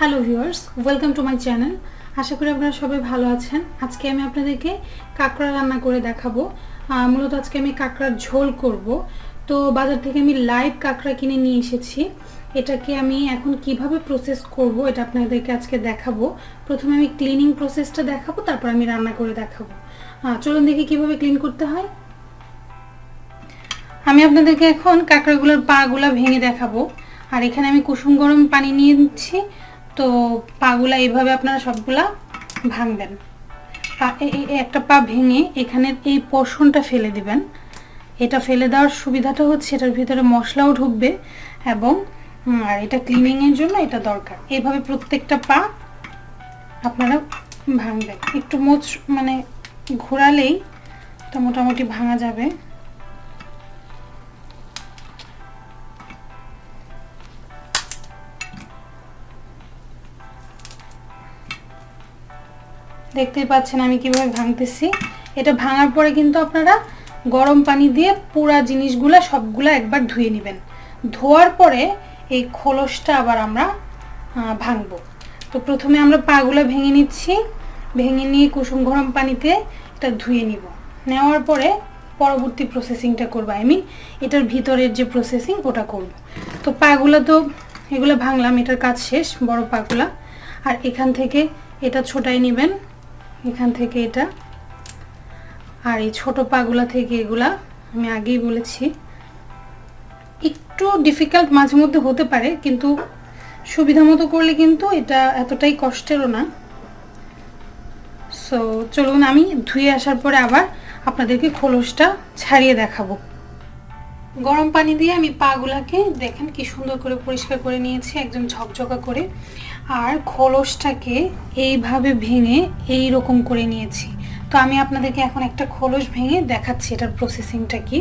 Hello viewers, welcome to my channel. আশা করি আপনারা সবাই ভালো আছেন। আজকে আমি আপনাদেরকে কাঁকড়া রান্না করে দেখাবো। মূলত আজকে আমি কাঁকড়ার ঝোল করব। তো বাজার থেকে আমি লাইভ কাঁকড়া কিনে নিয়ে এসেছি। এটাকে আমি এখন কিভাবে প্রসেস করব এটা আপনাদেরকে আজকে দেখাবো। প্রথমে আমি ক্লিনিং প্রসেসটা দেখাবো, তারপর আমি রান্না করে দেখাবো। চলুন দেখি কিভাবে ক্লিন করতে হয়। আমি আপনাদেরকে এখন কাঁকড়াগুলোর পাগুলা ভেঙে দেখাবো। আর এখানে আমি কুসুম গরম পানি নিয়ে নিচ্ছি। তো পাগুলা এইভাবে আপনারা সবগুলা ভাঙবেন। একটা পা ভেঙে এখানের এই পোর্শনটা ফেলে দিবেন। এটা ফেলে দেওয়ার সুবিধাটা হচ্ছে এটার ভিতরে মশলাও ঢুকবে এবং আর এটা ক্লিনিংয়ের জন্য এটা দরকার। এইভাবে প্রত্যেকটা পা আপনারা ভাঙবেন। একটু মানে ঘোরালেই এটা মোটামুটি ভাঙা যাবে। দেখতেই পাচ্ছেন আমি কিভাবে ভাঙতেছি। এটা ভাঙার পরে কিন্তু আপনারা গরম পানি দিয়ে পুরা জিনিসগুলা সবগুলা একবার ধুয়ে নেবেন। ধোয়ার পরে এই খোলসটা আবার আমরা ভাঙবো। তো প্রথমে আমরা পাগুলা ভেঙে নিচ্ছি। ভেঙে নিয়ে কুসুম গরম পানিতে এটা ধুয়ে নিব। নেওয়ার পরে পরবর্তী প্রসেসিংটা করবো, এটার ভিতরের যে প্রসেসিং ওটা করব। তো পাগুলা তো এগুলো ভাঙলাম, এটার কাজ শেষ, বড় পাগুলা। আর এখান থেকে এটা ছোটাই নেবেন, এখান থেকে এটা। আর এই ছোট পাগুলা থেকে এগুলা আমি আগেই বলেছি একটু ডিফিকাল্ট মাঝে মধ্যে হতে পারে, কিন্তু সুবিধা মতো করলে কিন্তু এটা এতটাই কষ্টেরও না। সো চলুন আমি ধুয়ে আসার পরে আবার আপনাদেরকে খোলসটা ছাড়িয়ে দেখাবো। গরম পানি দিয়ে আমি পাগুলাকে দেখেন কি সুন্দর করে পরিষ্কার করে নিয়েছি, একদম ঝকঝকা করে। আর খোলসটাকে এইভাবে ভেঙে এই রকম করে নিয়েছি। তো আমি আপনাদেরকে এখন একটা খোলস ভেঙে দেখাচ্ছি এটার প্রসেসিংটা কি।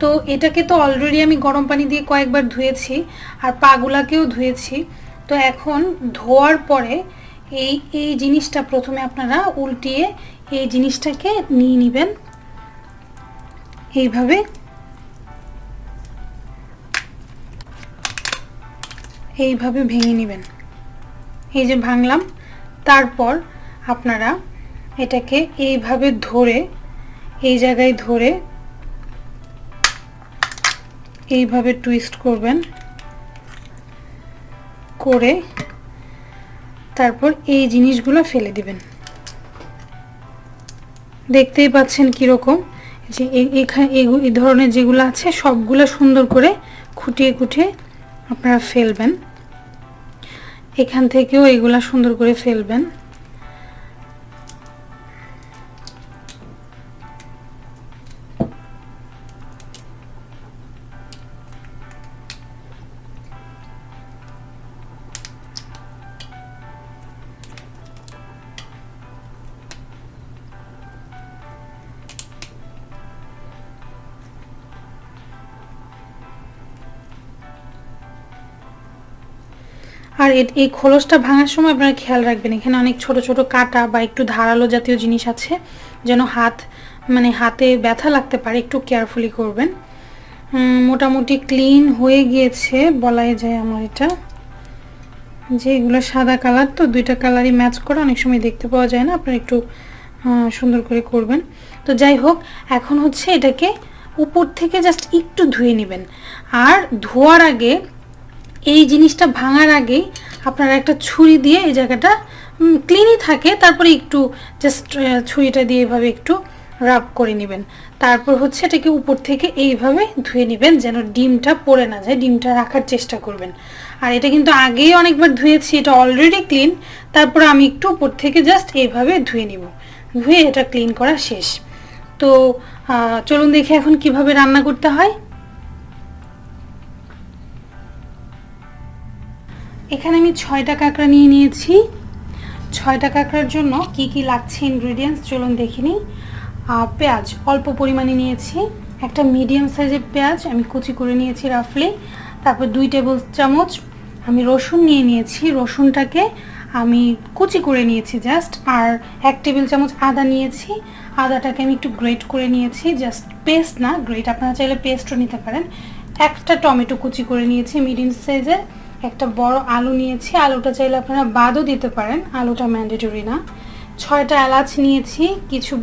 তো এটাকে তো অলরেডি আমি গরম পানি দিয়ে কয়েকবার ধুয়েছি আর পাগুলাকেও ধুয়েছি। তো এখন ধোয়ার পরে এই জিনিসটা প্রথমে আপনারা উল্টিয়ে এই জিনিসটাকে নিয়ে নেবেন এইভাবে। এইভাবে ভেঙে নেবেন। এই যে ভাঙলাম, তারপর আপনারা এটাকে এইভাবে ধরে এই জায়গায় ধরে এইভাবে টুইস্ট করবেন, করে তারপর এই জিনিসগুলো ফেলে দিবেন। দেখতেই পাচ্ছেন কিরকম যে এখানে এই ধরনের যেগুলো আছে সবগুলো সুন্দর করে খুঁটিয়ে খুঁটিয়ে আপনারা ফেলবেন। এখান থেকেও এগুলা সুন্দর করে ফেলবেন। আর এই খোলসটা ভাঙার সময় আপনারা খেয়াল রাখবেন এখানে অনেক ছোট ছোট কাটা বা একটু ধারালো জাতীয় জিনিস আছে, যেন হাতে ব্যথা লাগতে পারে, একটু কেয়ারফুলি করবেন। মোটামুটি ক্লিন হয়ে গিয়েছে বলাই যায় আমার এটা। যে এগুলো সাদা কালার, তো দুইটা কালারই ম্যাচ করে অনেক সময় দেখতে পাওয়া যায় না, আপনারা একটু সুন্দর করে করবেন। তো যাই হোক, এখন হচ্ছে এটাকে উপর থেকে জাস্ট একটু ধুয়ে নেবেন। আর ধোয়ার আগে এই জিনিসটা ভাঙার আগেই আপনারা একটা ছুরি দিয়ে এই জায়গাটা ক্লিনই থাকে, তারপরে একটু জাস্ট ছুরিটা দিয়ে এইভাবে একটু রাব করে নেবেন। তারপর হচ্ছে এটাকে উপর থেকে এইভাবে ধুয়ে নেবেন যেন ডিমটা পড়ে না যায়, ডিমটা রাখার চেষ্টা করবেন। আর এটা কিন্তু আগেই অনেকবার ধুয়েছি, এটা অলরেডি ক্লিন। তারপর আমি একটু উপর থেকে জাস্ট এইভাবে ধুয়ে নিব। ধুয়ে এটা ক্লিন করা শেষ। তো চলুন দেখি এখন কিভাবে রান্না করতে হয়। এখানে আমি 6টা কাঁকড়া নিয়ে নিয়েছি। 6টা কাঁকড়ার জন্য কি কি লাগছে ইনগ্রেডিয়েন্টস চলুন দেখে নিই। পেঁয়াজ অল্প পরিমাণে নিয়েছি, একটা মিডিয়াম সাইজের পেঁয়াজ আমি কুচি করে নিয়েছি রাফলি। তারপর 2 টেবিল চামচ আমি রসুন নিয়ে নিয়েছি, রসুনটাকে আমি কুচি করে নিয়েছি জাস্ট। আর 1 টেবিল চামচ আদা নিয়েছি, আদাটাকে আমি একটু গ্রেট করে নিয়েছি, জাস্ট পেস্ট না, গ্রেট। আপনারা চাইলে পেস্টও নিতে পারেন। একটা টমেটো কুচি করে নিয়েছি মিডিয়াম সাইজের। একটা বড় আলু নিয়েছি, আলুটা চাইলে আপনারা বাদও দিতে পারেন, আলুটা ম্যান্ডেটরি না। 6টা এলাচ নিয়েছি, কিছু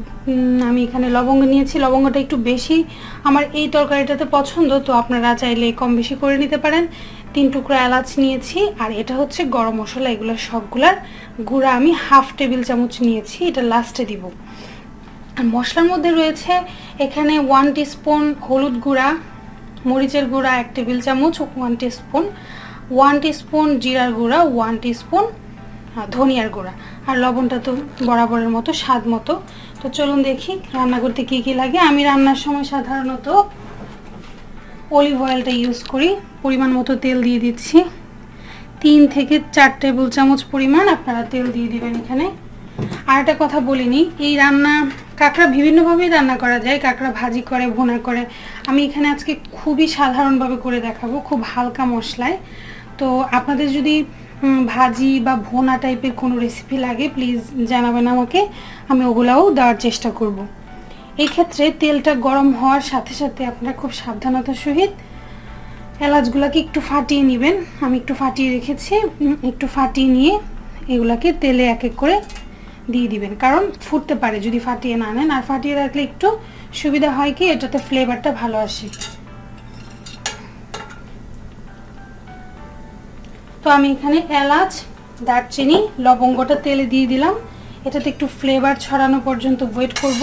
আমি এখানে লবঙ্গ নিয়েছি, লবঙ্গটা একটু বেশি আমার এই তরকারিটাতে পছন্দ, তো আপনারা চাইলে কম বেশি করে নিতে পারেন। 3 টুকরা এলাচ নিয়েছি, আর এটা হচ্ছে গরম মশলা, এগুলো সবগুলার গুঁড়া আমি 1/2 টেবিল চামচ নিয়েছি, এটা লাস্টে দিব। আর মশলার মধ্যে রয়েছে এখানে 1 টিস্পুন হলুদ গুঁড়া, মরিচের গুঁড়া 1 টেবিল চামচ 1 টিস্পুন, 1 টিস্পুন জিরার গুঁড়া, 1 টিস্পুন ধনিয়ার গুঁড়া, আর লবণটা তো বরাবরের মতো স্বাদ মতো। তো চলুন দেখি রান্না করতে কী কী লাগে। আমি রান্নার সময় সাধারণত অলিভ অয়েলটা ইউজ করি। পরিমাণ মতো তেল দিয়ে দিচ্ছি, 3 থেকে 4 টেবিল চামচ পরিমাণ আপনারা তেল দিয়ে দিবেন এখানে। আর একটা কথা বলিনি, এই রান্না কাঁকড়া বিভিন্নভাবেই রান্না করা যায়, কাঁকড়া ভাজি করে, ভুনা করে। আমি এখানে আজকে খুবই সাধারণভাবে করে দেখাবো, খুব হালকা মশলায়। তো আপনাদের যদি ভাজি বা ভুনা টাইপের কোনো রেসিপি লাগে প্লিজ জানাবেন আমাকে, আমি ওগুলাও দেওয়ার চেষ্টা করব। এই ক্ষেত্রে তেলটা গরম হওয়ার সাথে সাথে আপনারা খুব সাবধানতার সহিত এলাচগুলোকে একটু ফাটিয়ে নেবেন। আমি একটু ফাটিয়ে রেখেছি, একটু ফাটিয়ে নিয়ে এগুলাকে তেলে এক এক করে দিয়ে দিবেন, কারণ ফুটতে পারে যদি ফাটিয়ে না নেন। আর ফাটিয়ে রাখলে একটু সুবিধা হয় কি, এটাতে ফ্লেভারটা ভালো আসে। তো আমি এখানে এলাচ, দারচিনি, লবঙ্গটা তেলে দিয়ে দিলাম। এটাতে একটু ফ্লেভার ছড়ানো পর্যন্ত ওয়েট করব,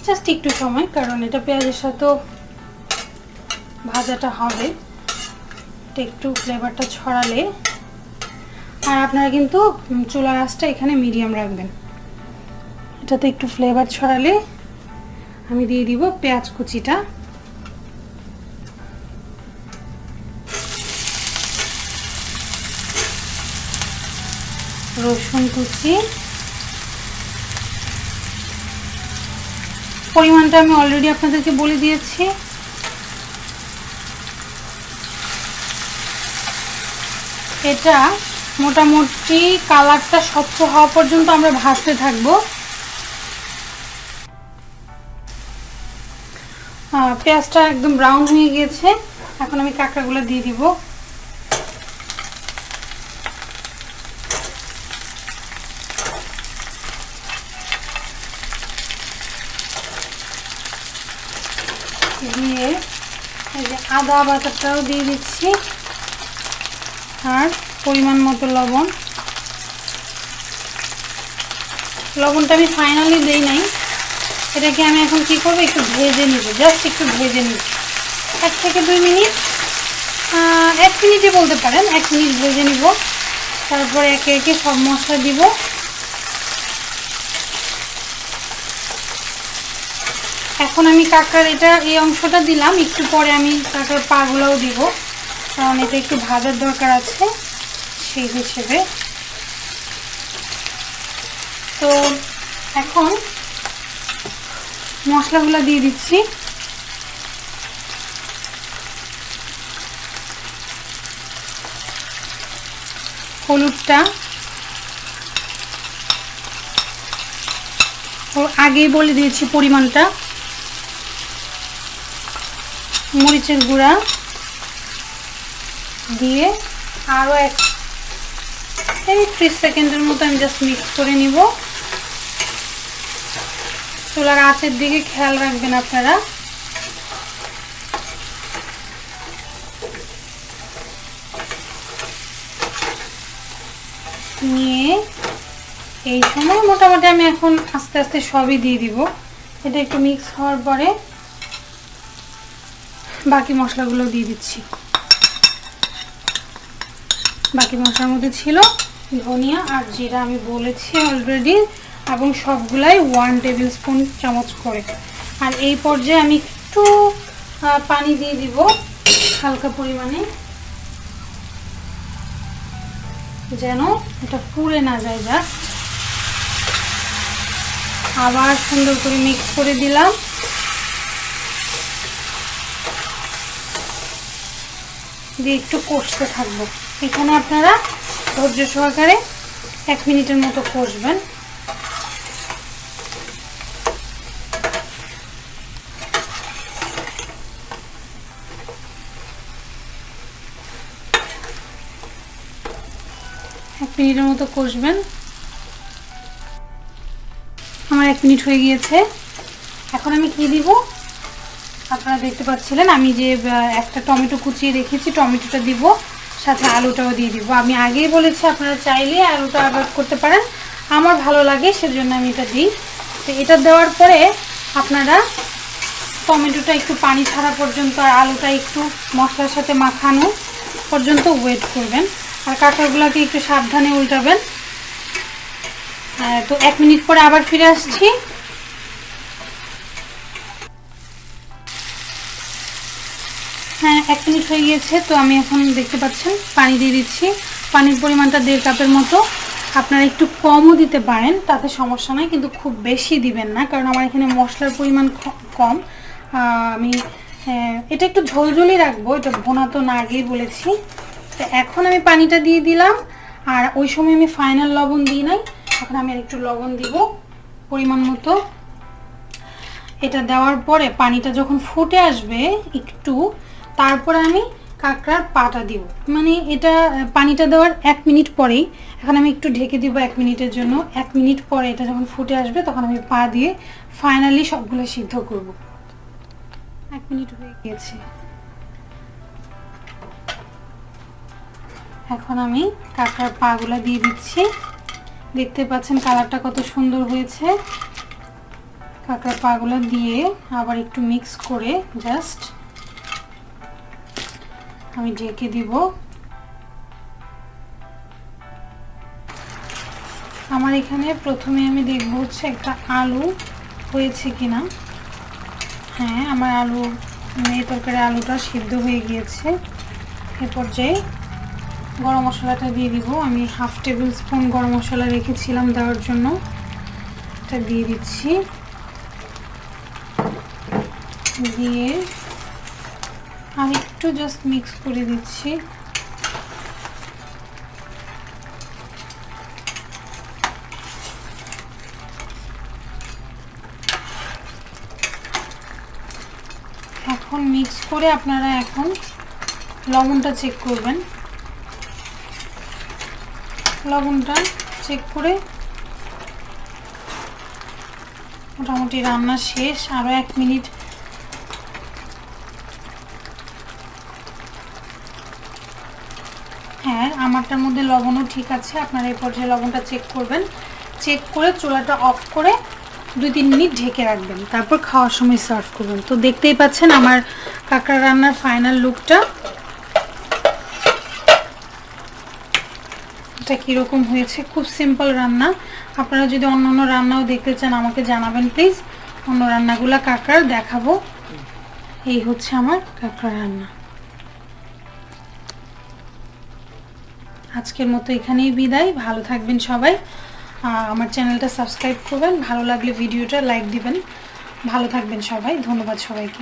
জাস্ট একটু সময়, কারণ এটা পেঁয়াজের সাথেও ভাজাটা হবে। এটা একটু ফ্লেভারটা ছড়ালে, আর আপনারা কিন্তু চুলার আঁচটা এখানে মিডিয়াম রাখবেন। এটাতে একটু ফ্লেভার ছড়ালে আমি দিয়ে দিব পেঁয়াজ কুচিটা, রসুন কুচি, পরিমাণটা আমি অলরেডি আপনাদেরকে বলে দিয়েছি। এটা মোটামুটি কালারটা স্বচ্ছ হওয়া পর্যন্ত আমরা ভাজতে থাকবো। পেঁয়াজটা একদম ব্রাউন হয়ে গিয়েছে, এখন আমি কাঁকড়াগুলো দিয়ে দিব। দিয়ে এই যে আদা বাটাটাও দিয়ে দিচ্ছি, আর পরিমাণ মতো লবণ। লবণটা আমি ফাইনালি দেই নাই, এটাকে আমি এখন কি করব, একটু ভেজে নিব, জাস্ট একটু ভেজে নিব 1 থেকে 2 মিনিট, 1 মিনিটই বলতে পারেন, 1 মিনিট ভেজে নিব। তারপরে একে একে সব মশলা দিব। এখন আমি কাঁকড়ার এই অংশটা দিলাম, একটু পরে আমি কাঁকড়ার পাগুলোও দিব, কারণ এটা একটু ভাজার দরকার আছে সেই হিসেবে। তো এখন মশলাগুলো দিয়ে দিচ্ছি। হলুদটা আগেই বলে দিয়েছি পরিমাণটা, মরিচের গুঁড়া দিয়ে আরও 30 সেকেন্ডের মতো আমি জাস্ট মিক্স করে নিব। চুলার আঁচের দিকে খেয়াল রাখবেন আপনারা। নিয়ে এই সময় মোটামুটি আমি এখন আস্তে আস্তে সবই দিয়ে দিব। এটা একটু মিক্স হওয়ার পরে বাকি মশলাগুলো দিয়ে দিচ্ছি। বাকি মশলার মধ্যে ছিল ধনিয়া আর জিরা, আমি বলেছি অলরেডি, এবং সবগুলাই 1 টেবিল স্পুন চামচ করে। আর এই পর্যায়ে আমি একটু পানি দিয়ে দিব হালকা পরিমাণে, যেন এটা পুড়ে না যায়। জাস্ট আবার সুন্দর করে মিক্স করে দিলাম। দিয়ে একটু কষতে থাকবো। এখানে আপনারা ধৈর্য সহকারে 1 মিনিটের মতো কষবেন। 1 মিনিটের মতো কষবেন। আমার 1 মিনিট হয়ে গিয়েছে। এখন আমি কি দিব, আপনারা দেখতে পাচ্ছিলেন আমি যে একটা টমেটো কুচিয়ে রেখেছি, টমেটোটা দিব, সাথে আলুটাও দিয়ে দিব। আমি আগেই বলেছি আপনারা চাইলে আলুটা অ্যাভয়েড করতে পারেন, আমার ভালো লাগে সেজন্য আমি এটা দিই। তো এটা দেওয়ার পরে আপনারা টমেটোটা একটু পানি ছাড়া পর্যন্ত আর আলুটা একটু মশলার সাথে মাখানো পর্যন্ত ওয়েট করবেন। আর কাঁকড়াগুলোকে একটু সাবধানে উল্টাবেন। তো 1 মিনিট পরে আবার ফিরে আসছি। হ্যাঁ, 1 মিনিট হয়ে গিয়েছে। তো আমি এখন দেখতে পাচ্ছেন পানি দিয়ে দিচ্ছি। পানির পরিমাণটা 1.5 কাপের মতো। আপনারা একটু কমও দিতে পারেন, তাতে সমস্যা নাই, কিন্তু খুব বেশি দিবেন না, কারণ আমার এখানে মশলার পরিমাণ কম। আমি এটা একটু ঝোলঝোলই রাখবো, এটা ভোনা তো না আগেই বলেছি। তো এখন আমি পানিটা দিয়ে দিলাম, আর ওই সময় আমি ফাইনাল লবণ দিই নাই, এখন আমি আর একটু লবণ দিব পরিমাণ মতো। এটা দেওয়ার পরে পানিটা যখন ফুটে আসবে একটু, তারপরে আমি কাঁকড়ার পাটা দিব। মানে এটা পানিটা দেওয়ার 1 মিনিট পরেই। এখন আমি একটু ঢেকে দিব 1 মিনিটের জন্য। 1 মিনিট পরে এটা যখন ফুটে আসবে তখন আমি পা দিয়ে ফাইনালি সবগুলো সিদ্ধ করব। 1 মিনিট হয়ে গিয়েছে। এখন আমি কাঁকড়ার পাগুলা দিয়ে দিচ্ছি। দেখতে পাচ্ছেন কালারটা কত সুন্দর হয়েছে। কাঁকড়ার পাগুলা দিয়ে আবার একটু মিক্স করে জাস্ট আমি ঢেকে দিব। আমার এখানে প্রথমে আমি দেখব হচ্ছে একটা আলু হয়েছে কিনা। হ্যাঁ, আমার আলু, এই তরকারি আলুটা সিদ্ধ হয়ে গিয়েছে। এ পর্যায়ে গরম মশলাটা দিয়ে দিব। আমি 1/2 টেবিল স্পুন গরম মশলা রেখেছিলাম দেওয়ার জন্য, এটা দিয়ে দিচ্ছি। দিয়ে আর একটু জাস্ট মিক্স করে দিচ্ছি। এখন মিক্স করে আপনারা এখন লবণটা চেক করবেন। লবণটা চেক করে মোটামুটি রান্না শেষ। আরও 1 মিনিট। হ্যাঁ, আমারটার মধ্যে লবণও ঠিক আছে। আপনারা এই পর্যায়ে লবণটা চেক করবেন। চেক করে চুলাটা অফ করে 2-3 মিনিট ঢেকে রাখবেন, তারপর খাওয়ার সময় সার্ভ করবেন। তো দেখতেই পাচ্ছেন আমার কাঁকড়া রান্নার ফাইনাল লুকটা, এটা কীরকম হয়েছে। খুব সিম্পল রান্না। আপনারা যদি অন্য অন্য রান্নাও দেখতে চান আমাকে জানাবেন প্লিজ, অন্য রান্নাগুলো কাঁকড়ার দেখাবো। এই হচ্ছে আমার কাঁকড়া রান্না। আজকের মতো এখানেই বিদায়। ভালো থাকবেন সবাই। আমার চ্যানেলটা সাবস্ক্রাইব করবেন, ভালো লাগলে ভিডিওটা লাইক দিবেন। ভালো থাকবেন সবাই। ধন্যবাদ সবাইকে।